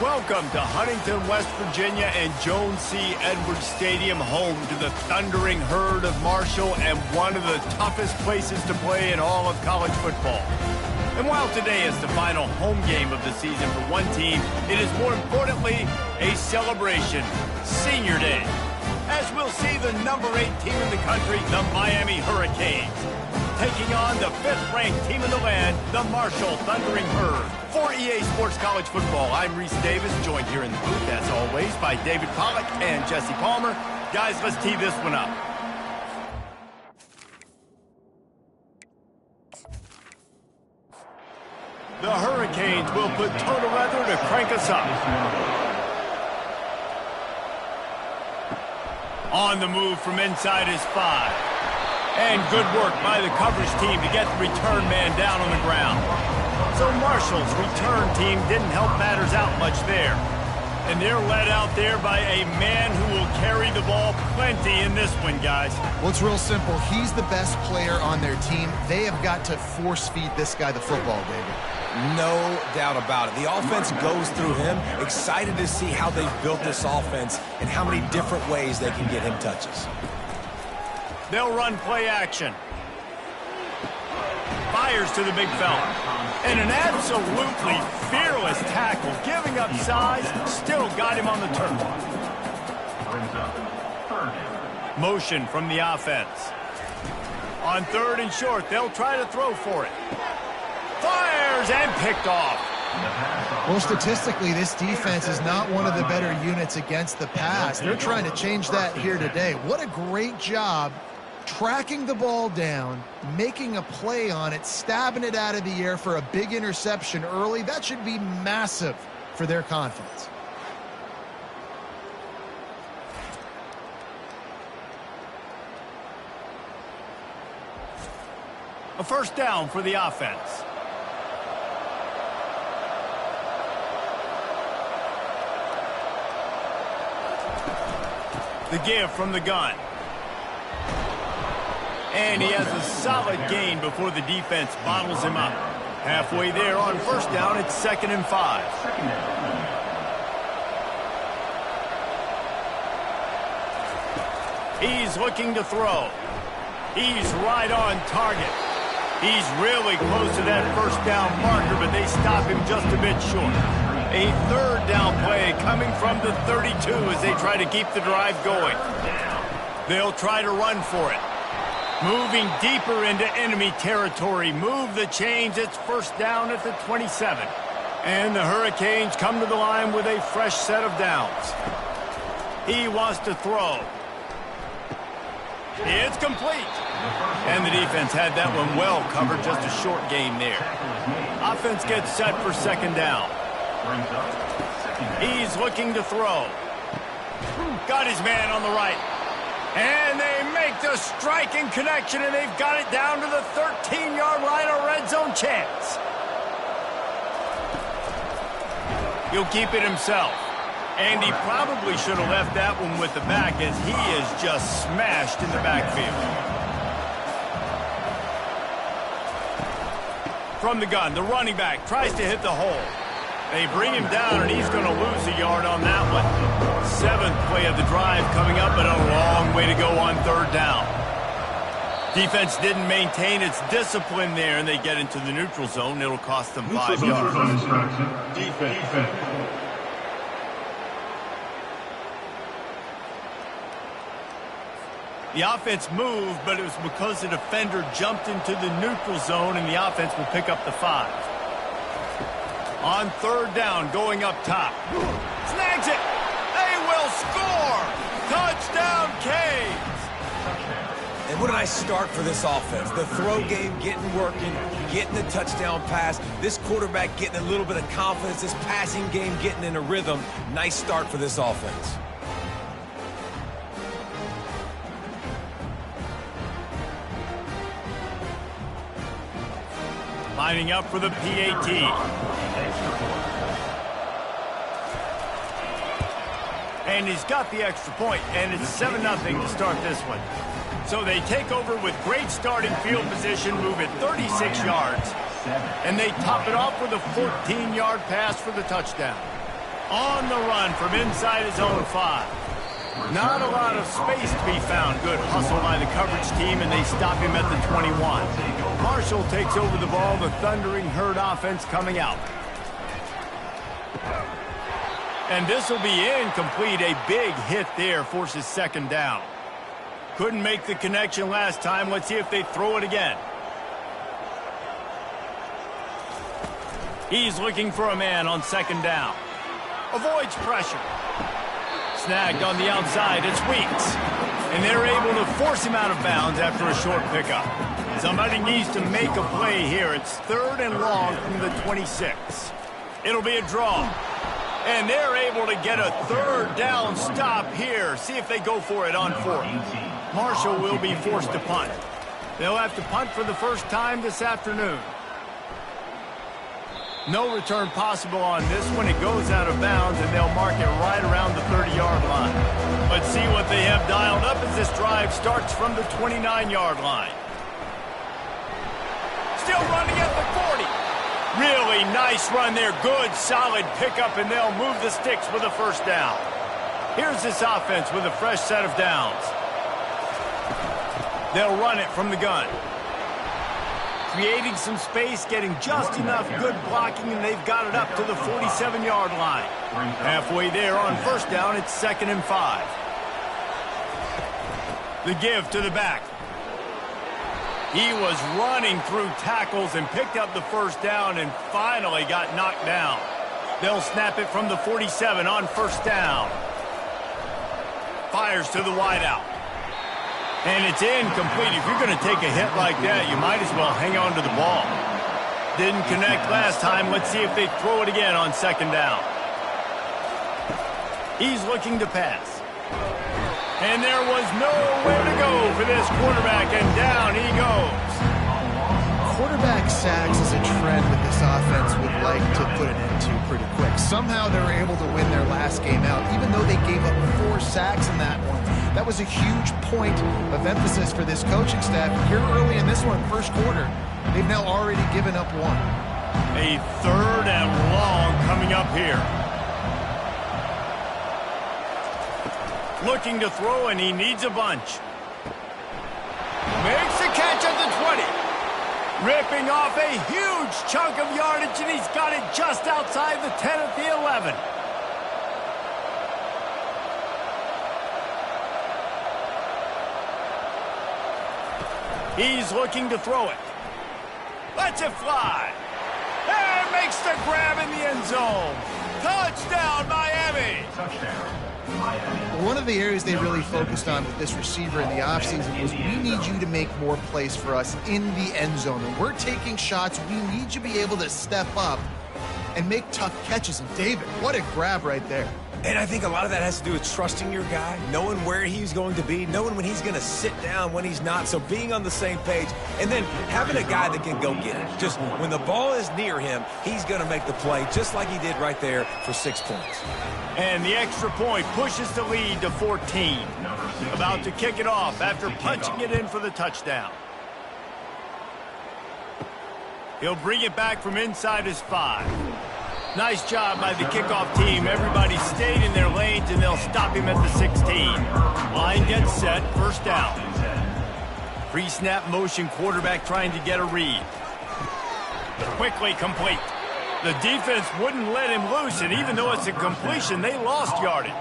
Welcome to Huntington, West Virginia and Jones C. Edwards Stadium, home to the thundering herd of Marshall and one of the toughest places to play in all of college football. And while today is the final home game of the season for one team, it is more importantly a celebration, Senior Day, as we'll see the number 8 team in the country, the Miami Hurricanes, taking on the 5th-ranked team in the land, the Marshall Thundering Herd. For EA Sports College Football, I'm Reese Davis, joined here in the booth, as always, by David Pollack and Jesse Palmer. Guys, let's tee this one up. The Hurricanes will put total weather to crank us up. On the move from inside is 5. And good work by the coverage team to get the return man down on the ground. So Marshall's return team didn't help matters out much there. And they're led out there by a man who will carry the ball plenty in this one, guys. Well, it's real simple. He's the best player on their team. They have got to force-feed this guy the football, David. No doubt about it. The offense goes through him. Excited to see how they've built this offense and how many different ways they can get him touches. They'll run play action. Fires to the big fella. And an absolutely fearless tackle, giving up size, still got him on the turf. Motion from the offense. On 3rd and short, they'll try to throw for it. Fires and picked off. Well, statistically, this defense is not one of the better units against the pass. They're trying to change that here today. What a great job tracking the ball down, making a play on it, stabbing it out of the air for a big interception early. That should be massive for their confidence. A first down for the offense. The give from the gun. And he has a solid gain before the defense bottles him up. Halfway there on first down, it's 2nd and 5. He's looking to throw. He's right on target. He's really close to that first down marker, but they stop him just a bit short. A 3rd down play coming from the 32 as they try to keep the drive going. They'll try to run for it. Moving deeper into enemy territory. Move the chains. It's first down at the 27. And the Hurricanes come to the line with a fresh set of downs. He wants to throw. It's complete. And the defense had that one well covered. Just a short gain there. Offense gets set for 2nd down. He's looking to throw. Got his man on the right. And they make the striking connection, and they've got it down to the 13-yard line, a red zone chance. He'll keep it himself. And he probably should have left that one with the back, as he is just smashed in the backfield. From the gun, the running back tries to hit the hole. They bring him down, and he's going to lose a yard on that one. 7th play of the drive coming up, but a long way to go on 3rd down. Defense didn't maintain its discipline there, and they get into the neutral zone. It'll cost them 5 yards. Defense. The offense moved, but it was because the defender jumped into the neutral zone, and the offense will pick up the 5. On 3rd down, going up top. Snags it. They will score. Touchdown, Canes. And what a nice start for this offense. The throw game getting working, getting the touchdown pass. This quarterback getting a little bit of confidence. This passing game getting in a rhythm. Nice start for this offense. Lining up for the PAT. And he's got the extra point, and it's 7-0 to start this one. So they take over with great starting field position, move it 36 yards. And they top it off with a 14-yard pass for the touchdown. On the run from inside his own 5. Not a lot of space to be found. Good hustle by the coverage team, and they stop him at the 21. Marshall takes over the ball. The Thundering Herd offense coming out. And this will be incomplete. A big hit there forces second down. Couldn't make the connection last time. Let's see if they throw it again. He's looking for a man on second down. Avoids pressure. Snagged on the outside. It's Weeks. And they're able to force him out of bounds after a short pickup. Somebody needs to make a play here. It's 3rd and long from the 26. It'll be a draw. And they're able to get a 3rd down stop here. See if they go for it on 4th. Marshall will be forced to punt. They'll have to punt for the first time this afternoon. No return possible on this one. It goes out of bounds, and they'll mark it right around the 30-yard line. Let's see what they have dialed up as this drive starts from the 29-yard line. Still running at the 40. Really nice run there. Good, solid pickup, and they'll move the sticks with a first down. Here's this offense with a fresh set of downs. They'll run it from the gun. Creating some space, getting just enough good blocking, and they've got it up to the 47-yard line. Halfway there on first down, it's 2nd and 5. The give to the back. He was running through tackles and picked up the first down and finally got knocked down. They'll snap it from the 47 on first down. Fires to the wideout. And it's incomplete. If you're going to take a hit like that, you might as well hang on to the ball. Didn't connect last time. Let's see if they throw it again on second down. He's looking to pass. And there was nowhere to go for this quarterback, and down he goes. Quarterback sacks is a trend that this offense would like to put an end to pretty quick. Somehow they were able to win their last game out, even though they gave up 4 sacks in that one. That was a huge point of emphasis for this coaching staff. Here early in this one, first quarter, they've now already given up 1. A 3rd and long coming up here. Looking to throw, and he needs a bunch. Makes the catch at the 20. Ripping off a huge chunk of yardage, and he's got it just outside the 10 at the 11. He's looking to throw it. Lets it fly. And makes the grab in the end zone. Touchdown, Miami. One of the areas they really focused on with this receiver in the offseason was, we need you to make more plays for us in the end zone. When we're taking shots, we need you to be able to step up and make tough catches. And David, what a grab right there. And I think a lot of that has to do with trusting your guy, knowing where he's going to be, knowing when he's going to sit down, when he's not. So being on the same page, and then having a guy that can go get it. Just when the ball is near him, he's going to make the play, just like he did right there for 6 points. And the extra point pushes the lead to 14. About to kick it off after punching it in for the touchdown. He'll bring it back from inside his 5. Nice job by the kickoff team. Everybody stayed in their lanes, and they'll stop him at the 16. Line gets set, first down. Pre-snap motion, quarterback trying to get a read. Quickly complete. The defense wouldn't let him loose, and even though it's a completion, they lost yardage.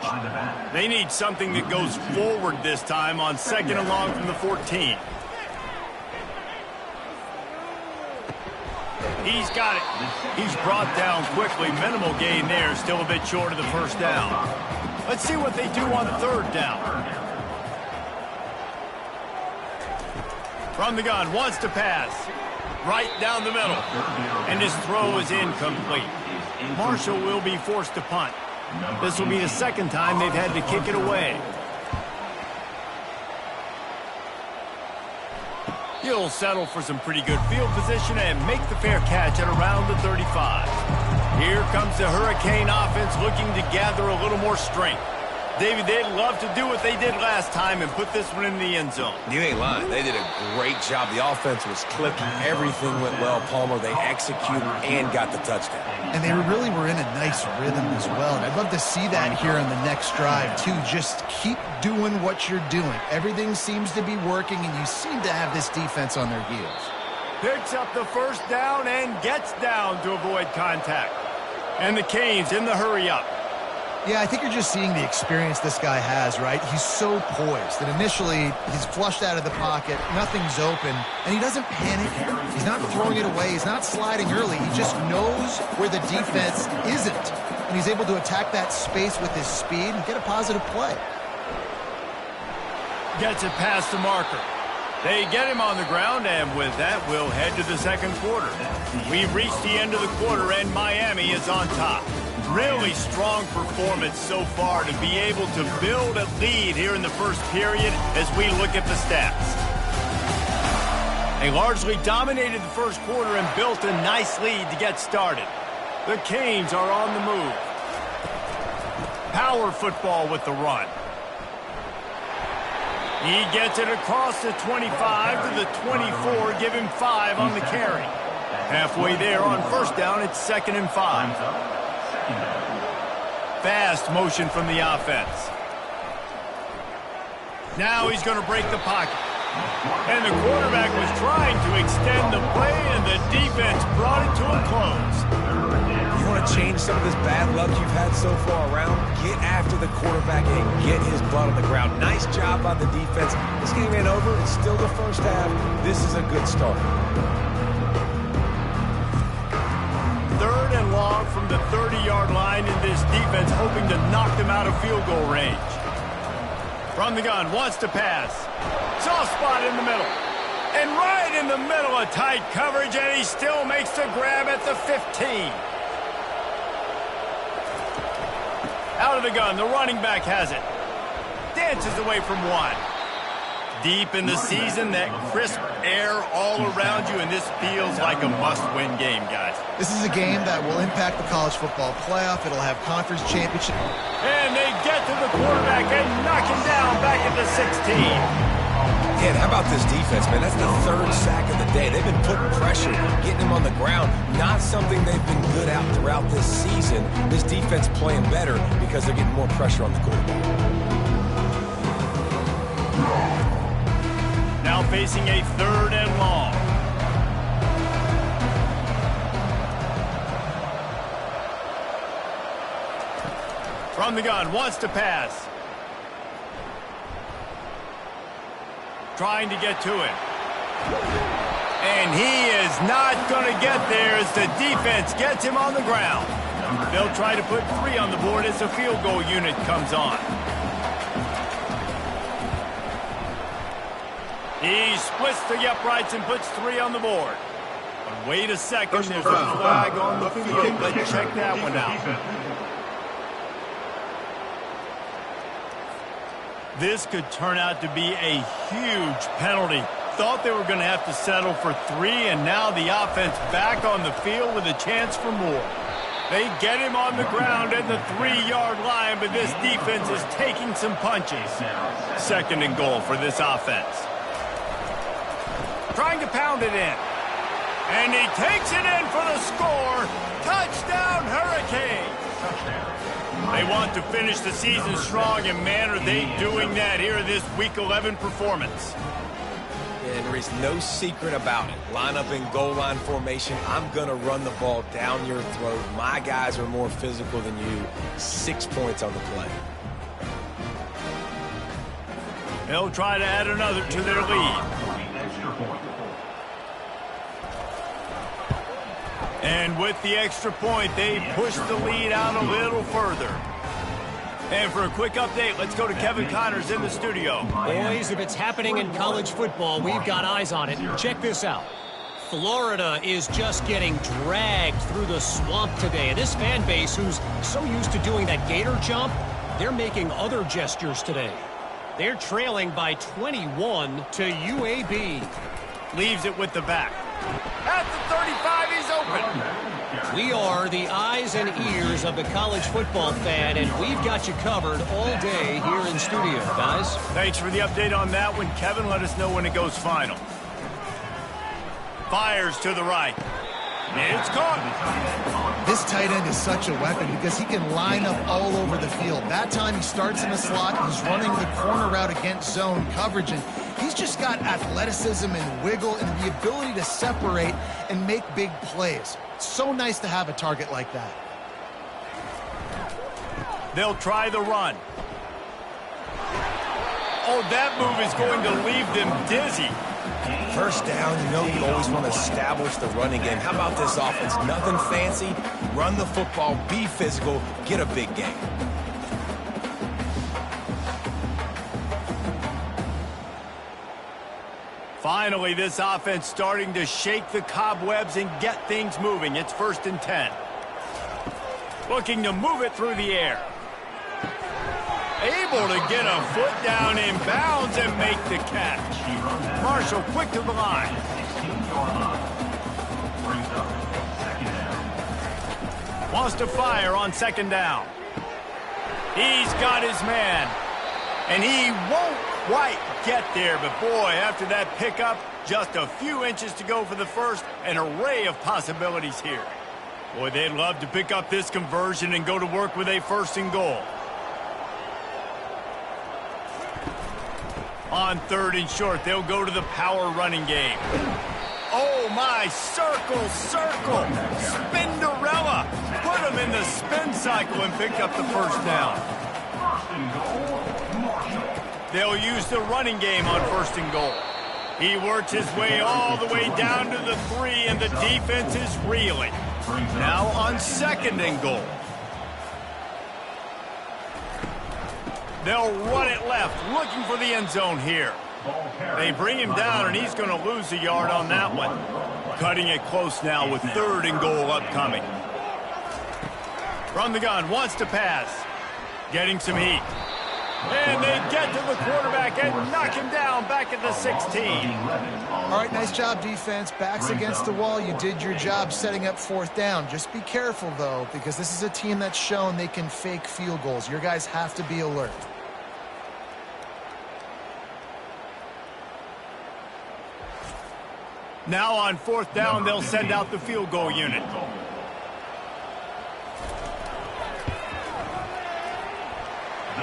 They need something that goes forward this time on 2nd and long from the 14. He's got it. He's brought down quickly. Minimal gain there. Still a bit short of the first down. Let's see what they do on 3rd down. From the gun, wants to pass. Right down the middle. And his throw is incomplete. Marshall will be forced to punt. This will be the 2nd time they've had to kick it away. He'll settle for some pretty good field position and make the fair catch at around the 35. Here comes the Hurricane offense looking to gather a little more strength. David, they'd love to do what they did last time and put this one in the end zone. You ain't lying. They did a great job. The offense was clicking. Everything went well, Palmer. They executed and got the touchdown. And they really were in a nice rhythm as well. And I'd love to see that here on the next drive, too. Just keep doing what you're doing. Everything seems to be working, and you seem to have this defense on their heels. Picks up the first down and gets down to avoid contact. And the Canes in the hurry-up. Yeah, I think you're just seeing the experience this guy has, right? He's so poised that initially he's flushed out of the pocket, nothing's open, and he doesn't panic. He's not throwing it away. He's not sliding early. He just knows where the defense isn't, and he's able to attack that space with his speed and get a positive play. Gets it past the marker. They get him on the ground, and with that, we'll head to the second quarter. We've reached the end of the quarter, and Miami is on top. Really strong performance so far to be able to build a lead here in the first period as we look at the stats. They largely dominated the first quarter and built a nice lead to get started. The Canes are on the move. Power football with the run. He gets it across the 25 to the 24, give him 5 on the carry. Halfway there on first down, it's 2nd and 5. Fast motion from the offense. Now he's going to break the pocket. And the quarterback was trying to extend the play, and the defense brought it to a close. You want to change some of this bad luck you've had so far around? Get after the quarterback and get his butt on the ground. Nice job by the defense. This game ain't over. It's still the first half. This is a good start. 3rd and long from the 30-yard line, in this defense hoping to knock them out of field goal range. From the gun, wants to pass. Soft spot in the middle. And right in the middle of tight coverage, and he still makes the grab at the 15. Out of the gun, the running back has it. Dances away from 1. Deep in the season, that crisp air all around you, and this feels like a must-win game, guys. This is a game that will impact the college football playoff. It'll have conference championship. And they get to the quarterback and knock him down back at the 16. Yeah, how about this defense, man? That's the 3rd sack of the day. They've been putting pressure, getting him on the ground. Not something they've been good at throughout this season. This defense playing better because they're getting more pressure on the quarterback. Now facing a 3rd and long. From the gun, wants to pass. Trying to get to it. And he is not going to get there as the defense gets him on the ground. They'll try to put 3 on the board as the field goal unit comes on. He splits the uprights and puts 3 on the board. But wait a second, there's a flag on the field. Let's check that one out. This could turn out to be a huge penalty. Thought they were going to have to settle for 3, and now the offense back on the field with a chance for more. They get him on the ground at the 3-yard line, but this defense is taking some punches. 2nd and goal for this offense. Trying to pound it in. And he takes it in for the score. Touchdown, Hurricanes. They want to finish the season strong, and man, are they doing that here in this Week 11 performance. And there is no secret about it. Line up in goal line formation. I'm going to run the ball down your throat. My guys are more physical than you. 6 points on the play. They'll try to add another to their lead. And with the extra point, they push the lead out a little further. And for a quick update, let's go to Kevin Connors in the studio. Boys, if it's happening in college football, we've got eyes on it. Check this out. Florida is just getting dragged through the swamp today. And this fan base, who's so used to doing that gator jump, they're making other gestures today. They're trailing by 21 to UAB. Leaves it with the back. At the 35, he's open. We are the eyes and ears of the college football fan, and we've got you covered all day here in studio, guys. Thanks for the update on that one, Kevin. Let us know when it goes final. Fires to the right. It's caught. This tight end is such a weapon because he can line up all over the field. That time he starts in the slot, he's running the corner route against zone coverage, and he's just got athleticism and wiggle and the ability to separate and make big plays. It's so nice to have a target like that. They'll try the run. Oh, that move is going to leave them dizzy. First down, you know you always want to establish the running game. How about this offense? Nothing fancy. Run the football, be physical, get a big game. Finally, this offense starting to shake the cobwebs and get things moving. It's 1st and 10. Looking to move it through the air. Able to get a foot down in bounds and make the catch. Marshall quick to the line. Wants to fire on 2nd down. He's got his man. And he won't quite get there, but boy, after that pickup, just a few inches to go for the first, an array of possibilities here. Boy, they'd love to pick up this conversion and go to work with a 1st and goal. On 3rd and short, they'll go to the power running game. Oh my, circle, circle, Spinderella. Put him in the spin cycle and pick up the 1st down. They'll use the running game on 1st and goal. He worked his way all the way down to the 3, and the defense is reeling. Now on 2nd and goal. They'll run it left, looking for the end zone here. They bring him down, and he's going to lose a yard on that one. Cutting it close now with 3rd and goal upcoming. From the gun, wants to pass. Getting some heat. And they get to the quarterback and knock him down back at the 16. All right, nice job, defense. Backs against the wall. You did your job setting up 4th down. Just be careful, though, because this is a team that's shown they can fake field goals. Your guys have to be alert. Now on 4th down, they'll send out the field goal unit.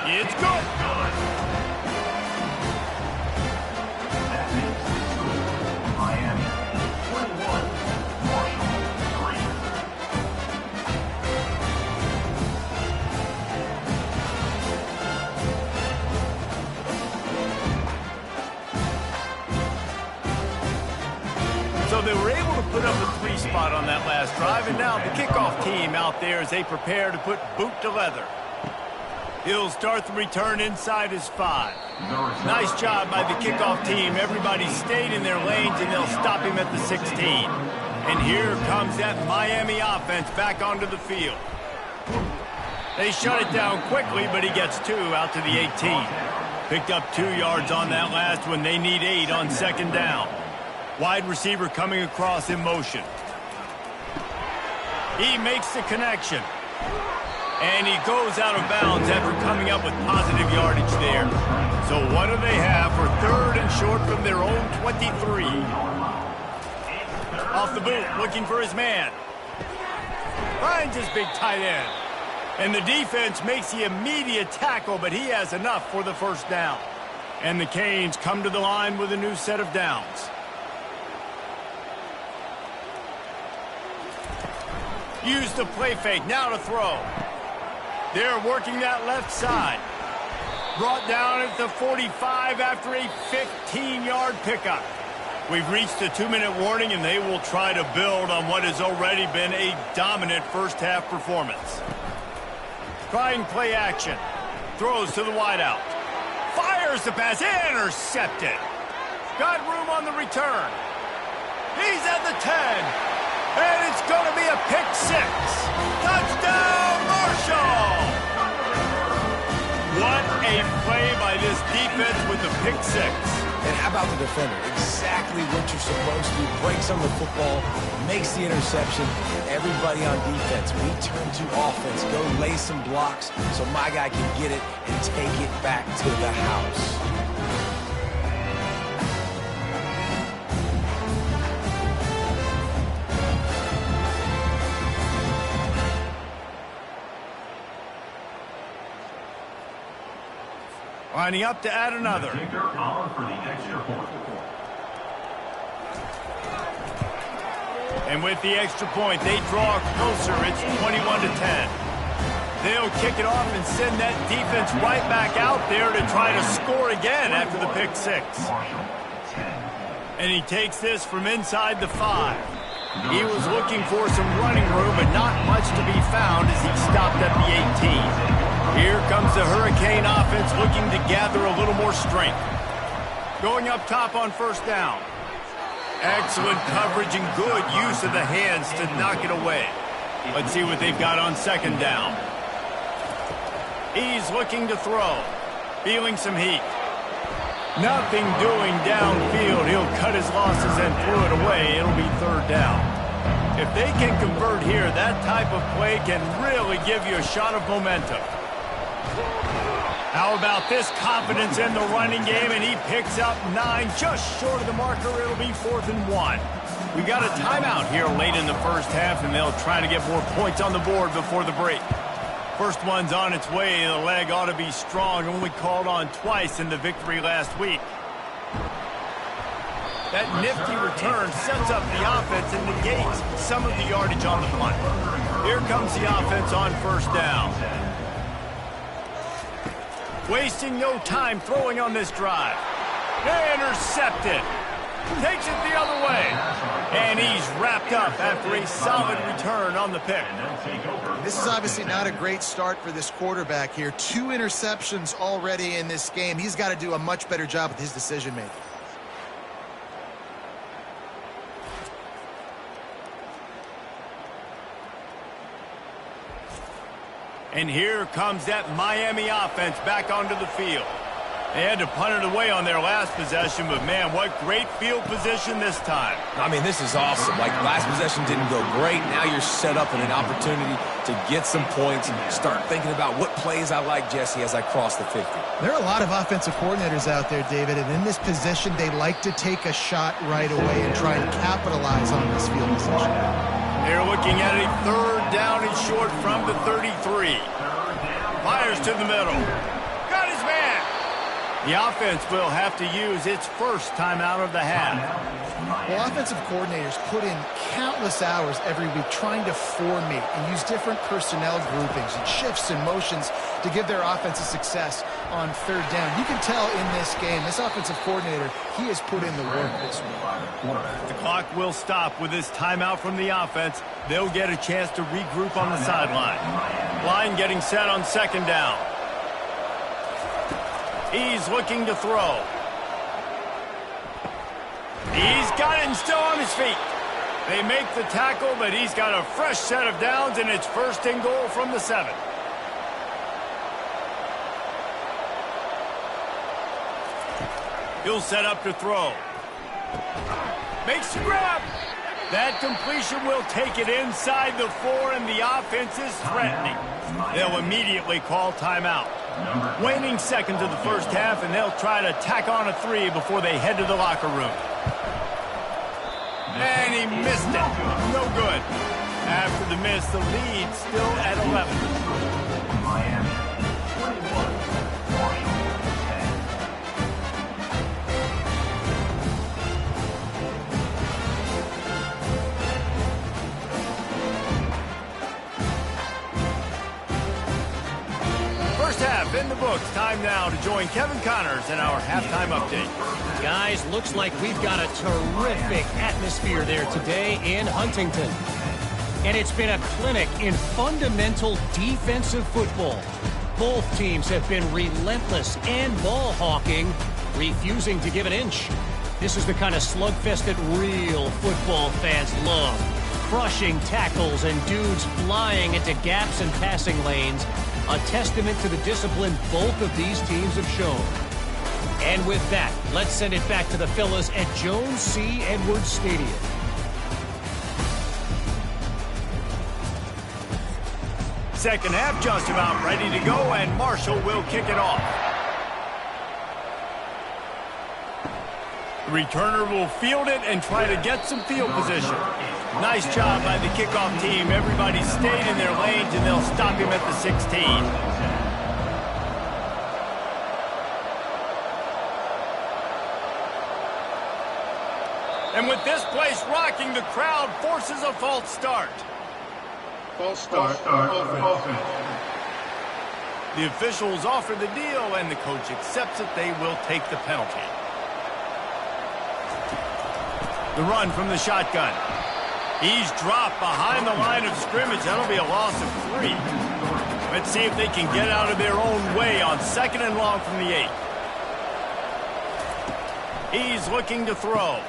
It's good. Miami, 21, Marshall, 3. So they were able to put up a 3 spot on that last drive, and now the kickoff team out there as they prepare to put boot to leather. He'll start the return inside his 5. Nice job by the kickoff team. Everybody stayed in their lanes, and they'll stop him at the 16. And here comes that Miami offense back onto the field. They shut it down quickly, but he gets 2 out to the 18. Picked up 2 yards on that last one. They need 8 on 2nd down. Wide receiver coming across in motion. He makes the connection. And he goes out of bounds after coming up with positive yardage there. So what do they have for 3rd and short from their own 23? Off the boot, looking for his man. Finds his big tight end. And the defense makes the immediate tackle, but he has enough for the 1st down. And the Canes come to the line with a new set of downs. Use the play fake, now to throw. They're working that left side. Brought down at the 45 after a 15-yard pickup. We've reached the 2-minute warning, and they will try to build on what has already been a dominant first-half performance. Trying play action. Throws to the wideout. Fires the pass. Intercepted. Got room on the return. He's at the 10. And it's going to be a pick 6. Touchdown, Marshall! What a play by this defense with the pick 6. And how about the defender? Exactly what you're supposed to do. Breaks on the football, makes the interception. Everybody on defense, we turn to offense. Go lay some blocks so my guy can get it and take it back to the house. Lining up to add another. Kicker on for the extra point. And with the extra point, they draw closer. It's 21-10. They'll kick it off and send that defense right back out there to try to score again after the pick six. And he takes this from inside the 5. He was looking for some running room, but not much to be found as he stopped at the 18. Here comes the Hurricane offense looking to gather a little more strength. Going up top on first down. Excellent coverage and good use of the hands to knock it away. Let's see what they've got on second down. He's looking to throw. Feeling some heat. Nothing doing downfield. He'll cut his losses and throw it away. It'll be third down. If they can convert here, that type of play can really give you a shot of momentum. How about this confidence in the running game, and he picks up 9, just short of the marker. It'll be 4th and 1. We got a timeout here late in the first half, and they'll try to get more points on the board before the break. First one's on its way. The leg ought to be strong, only called on twice in the victory last week. That nifty return sets up the offense and negates some of the yardage on the punt. Here comes the offense on first down. Wasting no time throwing on this drive. Intercepted. Takes it the other way. And he's wrapped up after a solid return on the pick. This is obviously not a great start for this quarterback here. 2 interceptions already in this game. He's got to do a much better job with his decision-making. And here comes that Miami offense back onto the field. They had to punt it away on their last possession, but man, what great field position this time. I mean, this is awesome. Like, last possession didn't go great. Now you're set up in an opportunity to get some points and start thinking about what plays I like, Jesse, as I cross the 50. There are a lot of offensive coordinators out there, David, and in this position, they like to take a shot right away and try and capitalize on this field position. They're looking at a third down and short from the 33. Fires to the middle. Got his man. The offense will have to use its first timeout of the half. Well, offensive coordinators put in countless hours every week trying to formate and use different personnel groupings and shifts and motions to give their offensive success on third down. You can tell in this game, this offensive coordinator, he has put in the work this week. The clock will stop with this timeout from the offense. They'll get a chance to regroup on the sideline. Line getting set on second down. He's looking to throw. He's got it and still on his feet. They make the tackle, but he's got a fresh set of downs, and it's first and goal from the 7. He'll set up to throw. Makes the grab. That completion will take it inside the 4, and the offense is threatening. They'll immediately call timeout. Waning seconds of the first half, and they'll try to tack on a 3 before they head to the locker room. And he missed it. No good. After the miss, the lead still at 11. Miami, 21. Marshall, 10. First half in the books. Time now to join Kevin Connors in our halftime update. Guys, looks like we've got a terrific atmosphere there today in Huntington. And it's been a clinic in fundamental defensive football. Both teams have been relentless and ball hawking, refusing to give an inch. This is the kind of slugfest that real football fans love. Crushing tackles and dudes flying into gaps and passing lanes. A testament to the discipline both of these teams have shown. And with that, let's send it back to the fellas at Jones C. Edwards Stadium. Second half just about ready to go, and Marshall will kick it off. The returner will field it and try to get some field position. Nice job by the kickoff team. Everybody stayed in their lanes, and they'll stop him at the 16. And with this place rocking, the crowd forces a false start. False start. Offense. The officials offer the deal, and the coach accepts it. They will take the penalty. The run from the shotgun. He's dropped behind the line of scrimmage. That'll be a loss of 3. Let's see if they can get out of their own way on 2nd and long from the 8. He's looking to throw.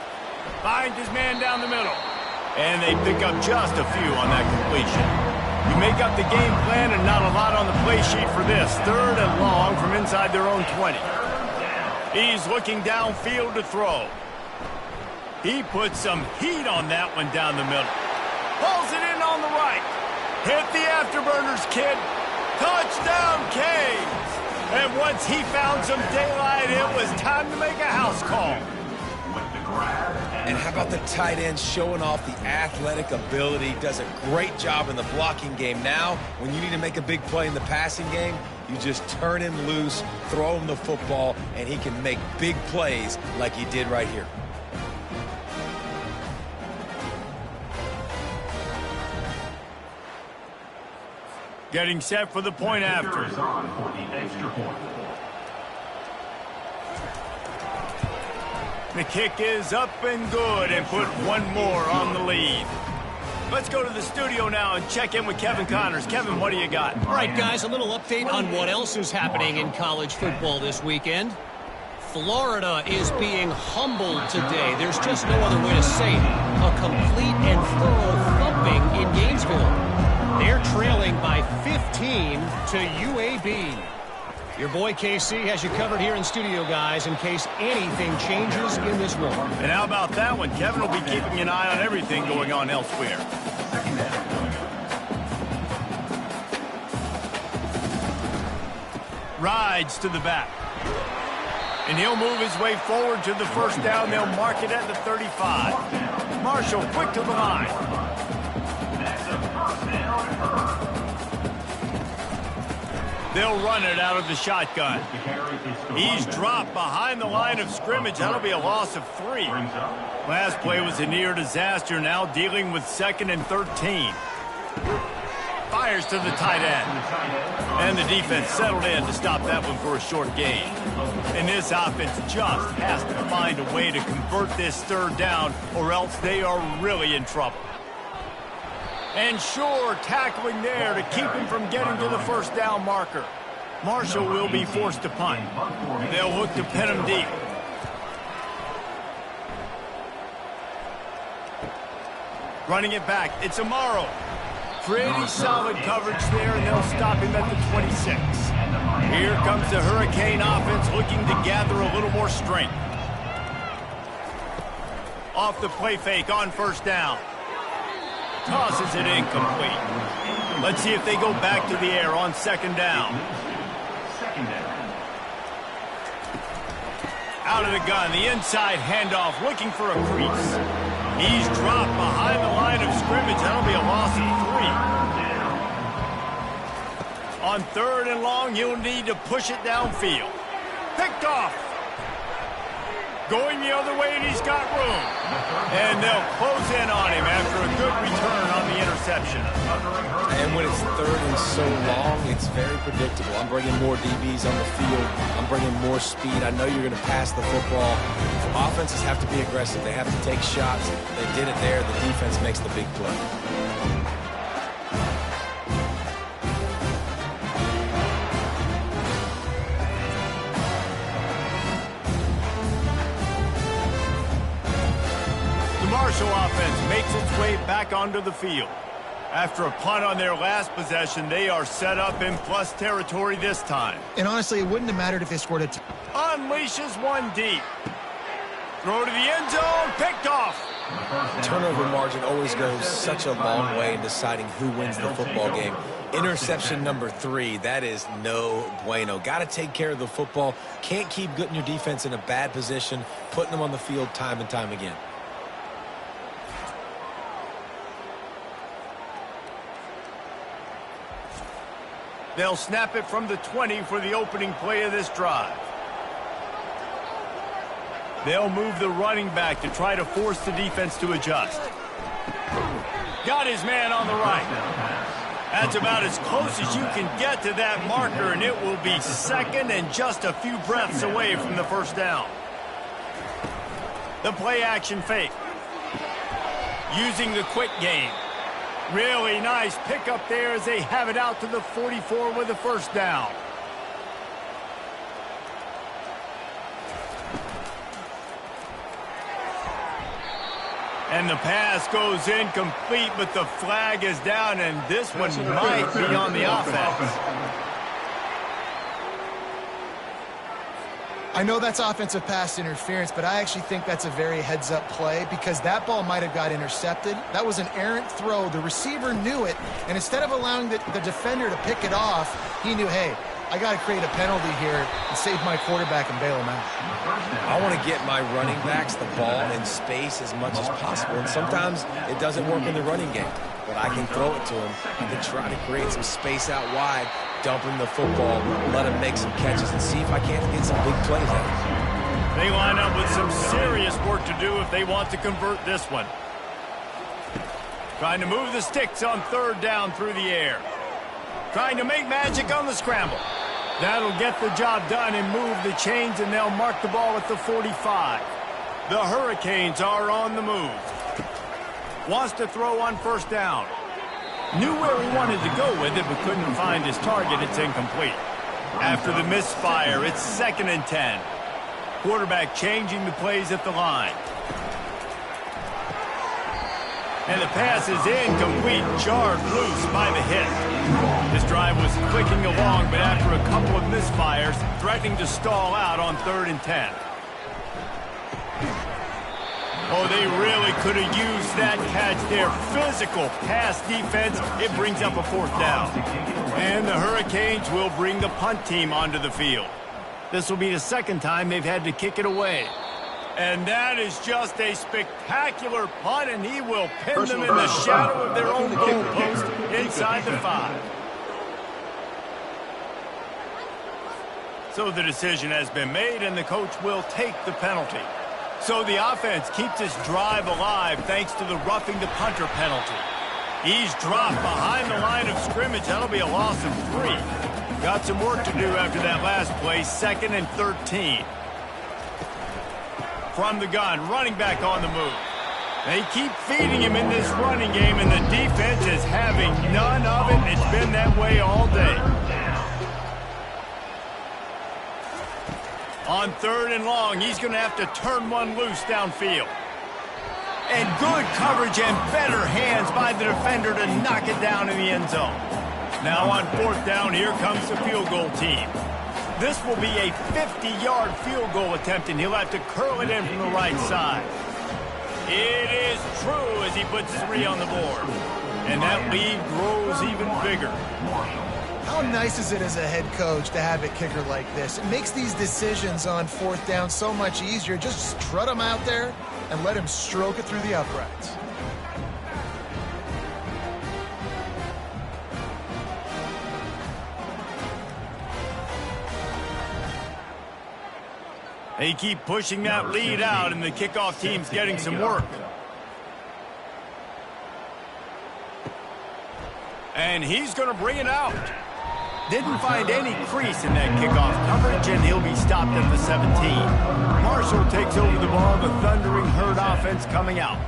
Finds his man down the middle. And they pick up just a few on that completion. You make up the game plan and not a lot on the play sheet for this. 3rd and long from inside their own 20. He's looking downfield to throw. He puts some heat on that one down the middle. Pulls it in on the right. Hit the afterburners, kid. Touchdown, Canes. And once he found some daylight, it was time to make a house call. And how about the tight end showing off the athletic ability? Does a great job in the blocking game. Now, when you need to make a big play in the passing game, you just turn him loose, throw him the football, and he can make big plays like he did right here. Getting set for the point after. The kick is up and good, and put one more on the lead. Let's go to the studio now and check in with Kevin Connors. Kevin, what do you got? All right, guys, a little update on what else is happening in college football this weekend. Florida is being humbled today. There's just no other way to say it. A complete and thorough thumping in Gainesville. They're trailing by 15 to UAB. Your boy KC has you covered here in studio, guys, in case anything changes in this one. And how about that one? Kevin will be keeping an eye on everything going on elsewhere. Rides to the back. And he'll move his way forward to the first down. They'll mark it at the 35. Marshall quick to the line. They'll run it out of the shotgun. He's dropped behind the line of scrimmage. That'll be a loss of 3. Last play was a near disaster. Now dealing with 2nd and 13. Fires to the tight end. And the defense settled in to stop that one for a short gain. And this offense just has to find a way to convert this 3rd down, or else they are really in trouble. And sure, tackling there to keep him from getting to the first down marker. Marshall will be forced to punt. They'll look to pin him deep. Running it back, it's Amaro. Pretty solid coverage there, and they'll stop him at the 26. Here comes the Hurricane offense looking to gather a little more strength. Off the play fake on first down. Tosses it incomplete. Let's see if they go back to the air on 2nd down. Out of the gun, the inside handoff, looking for a crease. He's dropped behind the line of scrimmage. That'll be a loss of 3. On 3rd and long, he'll need to push it downfield. Picked off. Going the other way, and he's got room. And they'll close in on him after a good return on the interception. And when it's 3rd and so long, it's very predictable. I'm bringing more DBs on the field. I'm bringing more speed. I know you're going to pass the football. Offenses have to be aggressive. They have to take shots. They did it there. The defense makes the big play. Marshall offense makes its way back onto the field. After a punt on their last possession, they are set up in plus territory this time. And honestly, it wouldn't have mattered if they scored a unleashes one deep. Throw to the end zone, picked off. Turnover margin always goes such a long way in deciding who wins the football game. Interception number 3, that is no bueno. Got to take care of the football. Can't keep getting your defense in a bad position, putting them on the field time and time again. They'll snap it from the 20 for the opening play of this drive. They'll move the running back to try to force the defense to adjust. Got his man on the right. That's about as close as you can get to that marker, and it will be second and just a few breaths away from the first down. The play action fake. Using the quick game. Really nice pickup there as they have it out to the 44 with the first down. And the pass goes incomplete, but the flag is down, and this one might be on the offense. I know that's offensive pass interference, but I actually think that's a very heads-up play because that ball might have got intercepted. That was an errant throw. The receiver knew it, and instead of allowing the defender to pick it off, he knew, hey, I got to create a penalty here and save my quarterback and bail him out. I want to get my running backs the ball in space as much as possible, and sometimes it doesn't work in the running game. But I can throw it to him and then try to create some space out wide, dump him the football, let him make some catches, and see if I can't get some big plays out of him. They line up with some serious work to do if they want to convert this one. Trying to move the sticks on third down through the air. Trying to make magic on the scramble. That'll get the job done and move the chains, and they'll mark the ball at the 45. The Hurricanes are on the move. Wants to throw on first down. Knew where he wanted to go with it, but couldn't find his target. It's incomplete. After the misfire, it's 2nd and 10. Quarterback changing the plays at the line. And the pass is incomplete, jarred loose by the hit. This drive was clicking along, but after a couple of misfires, threatening to stall out on 3rd and 10. Oh, they really could have used that catch there. Physical pass defense. It brings up a 4th down. And the Hurricanes will bring the punt team onto the field. This will be the 2nd time they've had to kick it away. And that is just a spectacular punt, and he will pin them in the shadow of their own goalpost inside the 5. So the decision has been made, and the coach will take the penalty. So the offense keeps this drive alive thanks to the roughing the punter penalty. He's dropped behind the line of scrimmage. That'll be a loss of 3. Got some work to do after that last play, 2nd and 13. From the gun, running back on the move. They keep feeding him in this running game, and the defense is having none of it. It's been that way all day. On 3rd and long, he's going to have to turn one loose downfield. And good coverage and better hands by the defender to knock it down in the end zone. Now on 4th down, here comes the field goal team. This will be a 50-yard field goal attempt, and he'll have to curl it in from the right side. It is true as he puts 3 on the board. And that lead grows even bigger. How nice is it as a head coach to have a kicker like this? It makes these decisions on 4th down so much easier. Just strut him out there and let him stroke it through the uprights. They keep pushing that lead out, and the kickoff team's getting some work. And he's going to bring it out. Didn't find any crease in that kickoff coverage, and he'll be stopped at the 17. Marshall takes over the ball. The Thundering Herd offense coming out.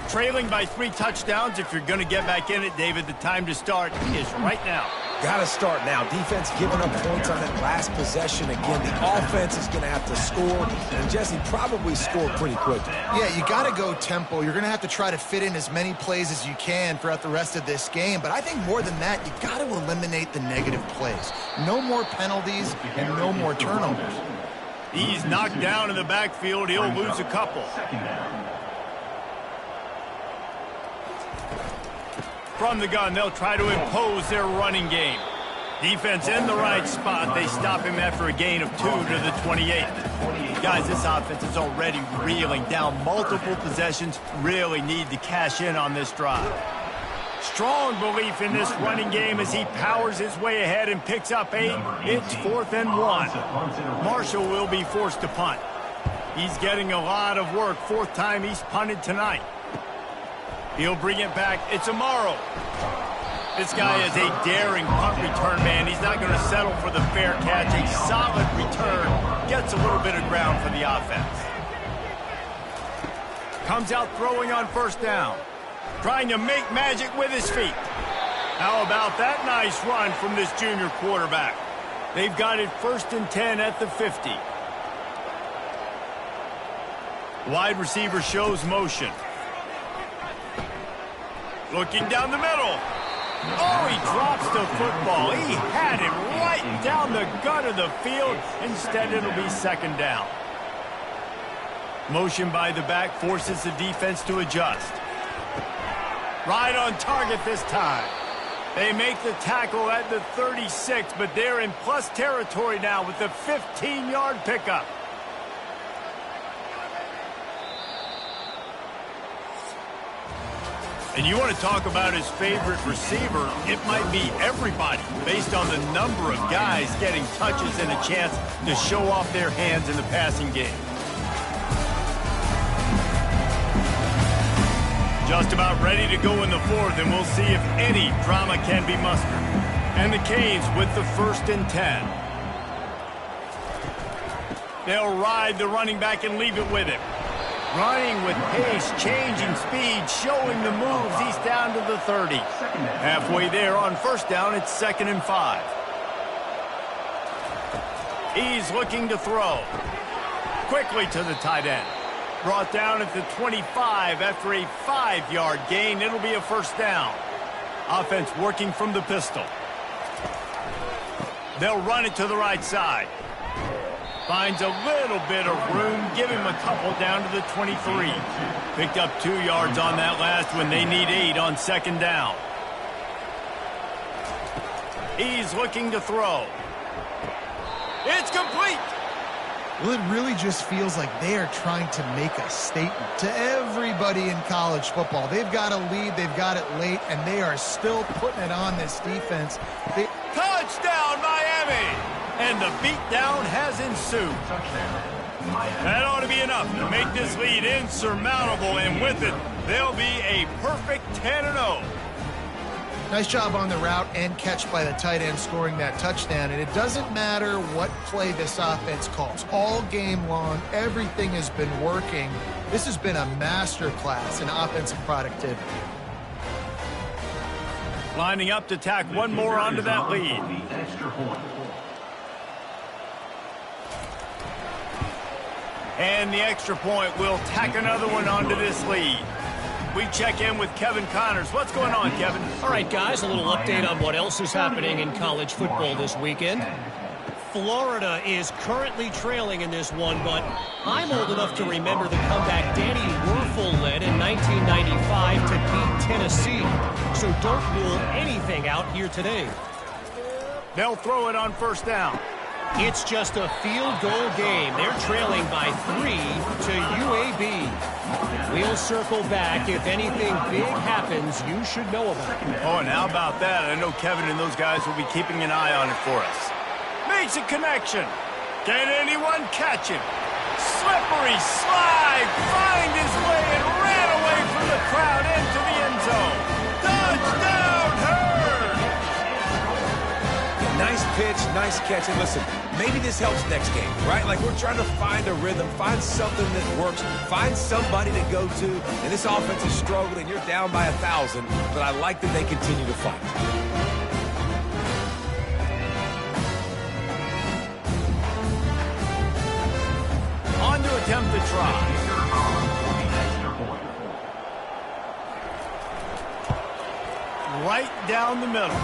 Trailing by 3 touchdowns. If you're going to get back in it, David, the time to start is right now. Got to start now. Defense giving up points on that last possession. Again, the offense is going to have to score, and Jesse probably scored pretty quickly. Yeah, you got to go tempo. You're going to have to try to fit in as many plays as you can throughout the rest of this game. But I think more than that, you got to eliminate the negative plays. No more penalties and no more turnovers. He's knocked down in the backfield. He'll lose a couple. From the gun, they'll try to impose their running game. Defense in the right spot. They stop him after a gain of 2 to the 28. Guys, this offense is already reeling down multiple possessions. Really need to cash in on this drive. Strong belief in this running game as he powers his way ahead and picks up 8. It's 4th and 1. Marshall will be forced to punt. He's getting a lot of work. 4th time he's punted tonight. He'll bring it back. It's Amaro. This guy is a daring punt return man. He's not going to settle for the fair catch. A solid return. Gets a little bit of ground for the offense. Comes out throwing on 1st down. Trying to make magic with his feet. How about that nice run from this junior quarterback? They've got it 1st and 10 at the 50. Wide receiver shows motion. Looking down the middle. Oh, he drops the football. He had it right down the gut of the field. Instead, it'll be 2nd down. Motion by the back forces the defense to adjust. Right on target this time. They make the tackle at the 36, but they're in plus territory now with the 15-yard pickup. And you want to talk about his favorite receiver, it might be everybody, based on the number of guys getting touches and a chance to show off their hands in the passing game. Just about ready to go in the 4th, and we'll see if any drama can be mustered. And the Canes with the 1st and 10. They'll ride the running back and leave it with him. Running with pace, changing speed, showing the moves. He's down to the 30. Halfway there on 1st down, it's 2nd and 5. He's looking to throw. Quickly to the tight end. Brought down at the 25 after a 5-yard gain. It'll be a 1st down. Offense working from the pistol. They'll run it to the right side. Finds a little bit of room. Give him a couple down to the 23. Picked up 2 yards on that last one. They need 8 on 2nd down. He's looking to throw. It's complete. Well, it really just feels like they are trying to make a statement to everybody in college football. They've got a lead, they've got it late, and they are still putting it on this defense. Touchdown, Miami! And the beatdown has ensued. That ought to be enough to make this lead insurmountable, and with it, they'll be a perfect 10-0. Nice job on the route and catch by the tight end scoring that touchdown. And it doesn't matter what play this offense calls. All game long, everything has been working. This has been a masterclass in offensive productivity. Lining up to tack one more onto that lead. And the extra point will tack another one onto this lead. We check in with Kevin Connors. What's going on, Kevin? All right, guys, a little update on what else is happening in college football this weekend. Florida is currently trailing in this one, but I'm old enough to remember the comeback Danny Werfel led in 1995 to beat Tennessee. So don't rule anything out here today. They'll throw it on 1st down. It's just a field goal game. They're trailing by 3 to UAB. We'll circle back. If anything big happens, you should know about it. Oh, and how about that? I know Kevin and those guys will be keeping an eye on it for us. Makes a connection. Can anyone catch him? Slippery slide. Find his way and ran away from the crowd into the end zone. Touchdown, Herd! Nice pitch, nice catch. And listen, maybe this helps next game, right? Like we're trying to find a rhythm, find something that works, find somebody to go to. And this offense is struggling. You're down by 1,000, but I like that they continue to fight. On to attempt the try. Right down the middle.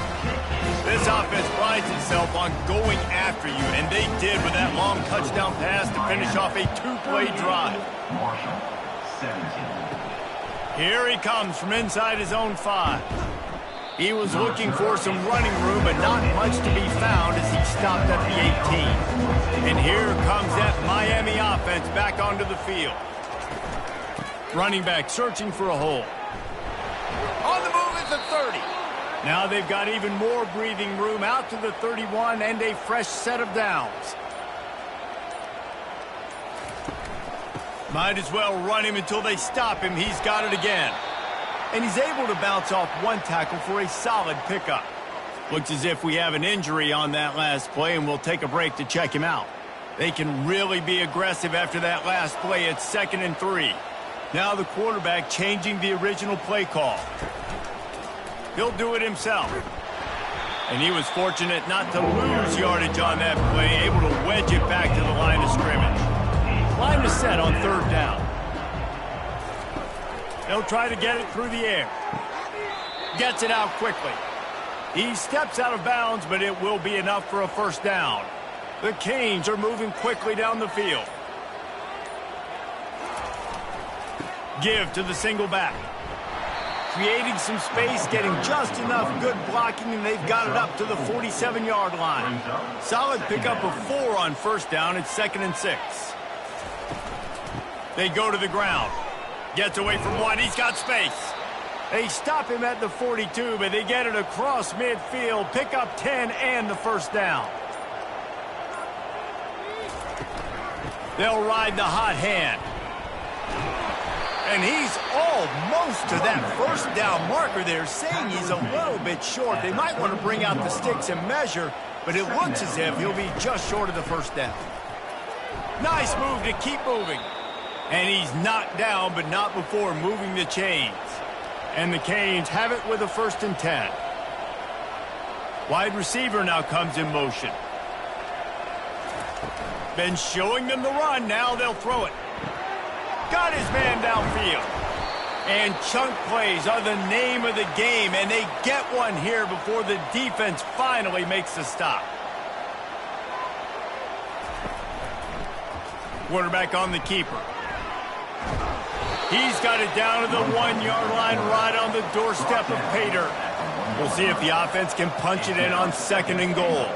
This offense prides itself on going after you, and they did with that long touchdown pass to finish off a two-play drive. Marshall, 17. Here he comes from inside his own 5. He was looking for some running room, but not much to be found as he stopped at the 18. And here comes that Miami offense back onto the field. Running back searching for a hole. On the move at the 30. Now they've got even more breathing room out to the 31 and a fresh set of downs. Might as well run him until they stop him. He's got it again. And he's able to bounce off one tackle for a solid pickup. Looks as if we have an injury on that last play, and we'll take a break to check him out. They can really be aggressive after that last play at 2nd and 3. Now the quarterback changing the original play call. He'll do it himself. And he was fortunate not to lose yardage on that play, able to wedge it back to the line of scrimmage. Line is set on 3rd down. They'll try to get it through the air. Gets it out quickly. He steps out of bounds, but it will be enough for a 1st down. The Canes are moving quickly down the field. Give to the single back. Creating some space, getting just enough good blocking, and they've got it up to the 47-yard line. Solid pickup of 4 on 1st down. It's 2nd and 6. They go to the ground. Gets away from 1. He's got space. They stop him at the 42, but they get it across midfield. Pick up 10 and the 1st down. They'll ride the hot hand. And he's almost to that 1st down marker there, saying he's a little bit short. They might want to bring out the sticks and measure, but it looks as if he'll be just short of the 1st down. Nice move to keep moving. And he's knocked down, but not before moving the chains. And the Canes have it with a 1st and 10. Wide receiver now comes in motion. Been showing them the run. Now they'll throw it. Got his man downfield. And chunk plays are the name of the game, and they get one here before the defense finally makes the stop. Quarterback on the keeper. He's got it down to the 1-yard line, right on the doorstep of pay dirt. We'll see if the offense can punch it in on 2nd and goal.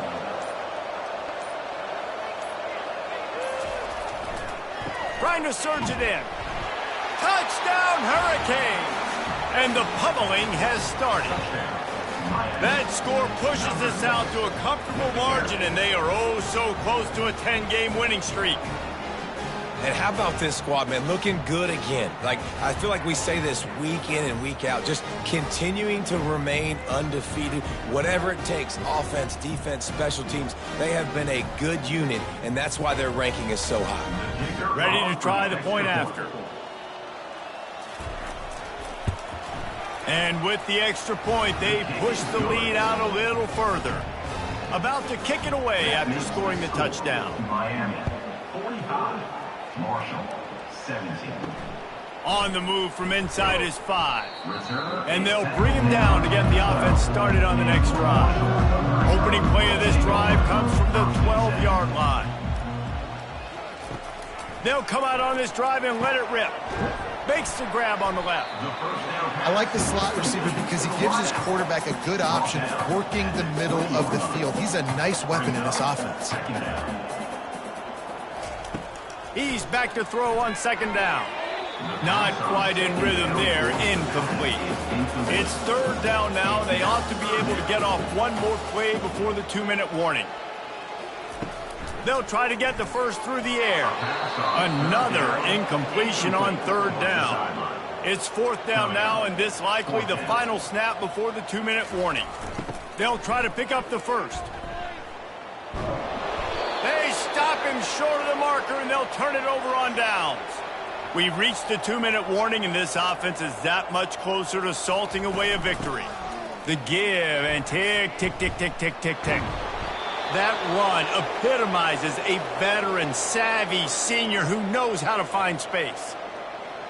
Trying to surge it in. Touchdown, Hurricanes! And the pummeling has started. That score pushes us out to a comfortable margin, and they are oh so close to a 10-game winning streak. And how about this squad, man? Looking good again. I feel like we say this week in and week out, just continuing to remain undefeated. Whatever it takes, offense, defense, special teams, they have been a good unit, and that's why their ranking is so high. Ready to try the point after. And with the extra point, they push the lead out a little further. About to kick it away after scoring the touchdown. Miami, 45. Marshall, 17. On the move from inside his 5. And they'll bring him down to get the offense started on the next drive. Opening play of this drive comes from the 12-yard line. They'll come out on this drive and let it rip. Makes the grab on the left. I like the slot receiver because he gives his quarterback a good option of working the middle of the field. He's a nice weapon in this offense. He's back to throw on 2nd down. Not quite in rhythm there, incomplete. It's 3rd down now. They ought to be able to get off one more play before the 2-minute warning. They'll try to get the first through the air. Another incompletion on 3rd down. It's 4th down now, and this likely the final snap before the 2-minute warning. They'll try to pick up the first. They stop him short of the marker, and they'll turn it over on downs. We've reached the 2-minute warning, and this offense is that much closer to salting away a victory. The give and tick, tick, tick, tick, tick, tick, tick. That run epitomizes a veteran, savvy senior who knows how to find space.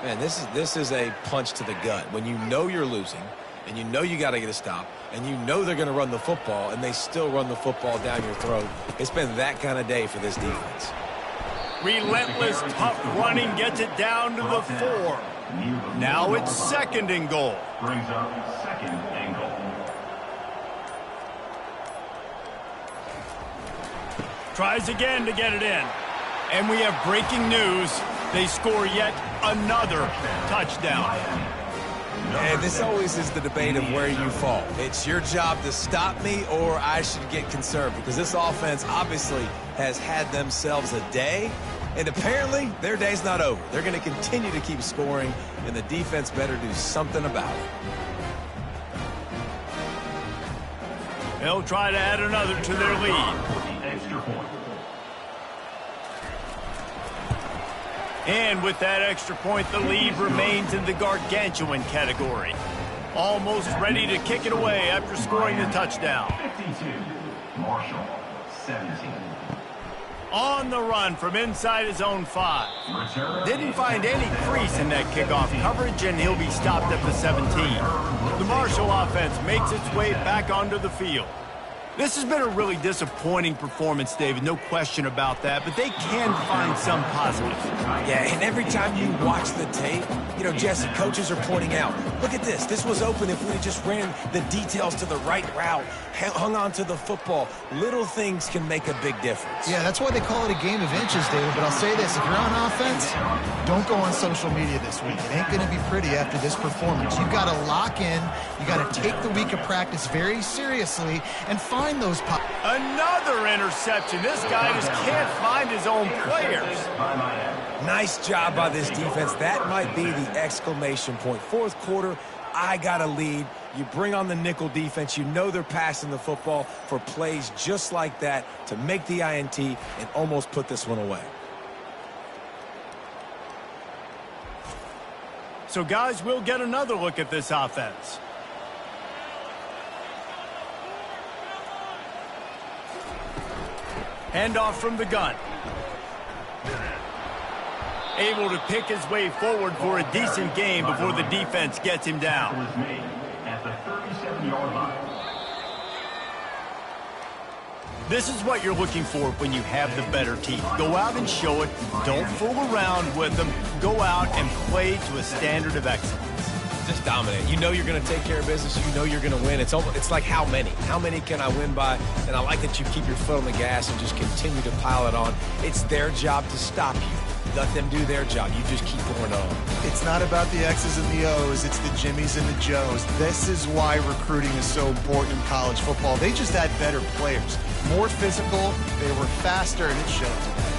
Man, this is a punch to the gut. When you know you're losing, and you know you got to get a stop, and you know they're going to run the football, and they still run the football down your throat. It's been that kind of day for this defense. Relentless, tough running gets it down to the 4. Now it's 2nd and goal. Brings up 2nd and goal. Tries again to get it in. And we have breaking news. They score yet another touchdown. And this always is the debate of where you fall. It's your job to stop me, or I should get concerned, because this offense obviously has had themselves a day, and apparently their day's not over. They're going to continue to keep scoring, and the defense better do something about it. They'll try to add another to their lead. Extra point. And with that extra point, the lead remains in the gargantuan category. Almost ready to kick it away after scoring the touchdown. 52. Marshall, 17. On the run from inside his own 5. Didn't find any crease in that kickoff coverage, and he'll be stopped at the 17. The Marshall offense makes its way back onto the field. This has been a really disappointing performance, David, no question about that, but they can find some positives. Yeah, and every time you watch the tape, you know, Jesse, coaches are pointing out, look at this. This was open if we just ran the details to the right route, hung on to the football. Little things can make a big difference. Yeah, that's why they call it a game of inches, David. But I'll say this, if you're on offense, don't go on social media this week. It ain't going to be pretty after this performance. You've got to lock in. You got to take the week of practice very seriously and find those pops. Another interception. This guy just can't find his own players. Nice job by this defense. That might be the exclamation point. Fourth quarter, I got a lead. You bring on the nickel defense. You know they're passing the football for plays just like that to make the INT and almost put this one away. So, guys, we'll get another look at this offense. Handoff from the gun. Able to pick his way forward for a decent game before the defense gets him down. Was made at the 37-yard line. This is what you're looking for when you have the better team. Go out and show it. Don't fool around with them. Go out and play to a standard of excellence. Just dominate. You know you're going to take care of business. You know you're going to win. It's like how many? How many can I win by? And I like that you keep your foot on the gas and just continue to pile it on. It's their job to stop you. Let them do their job. You just keep going on. It's not about the X's and the O's. It's the Jimmies and the Joes. This is why recruiting is so important in college football. They just had better players. More physical. They were faster, and it showed today.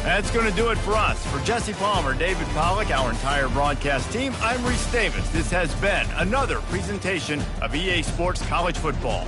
That's going to do it for us. For Jesse Palmer, David Pollack, our entire broadcast team, I'm Reese Davis. This has been another presentation of EA Sports College Football.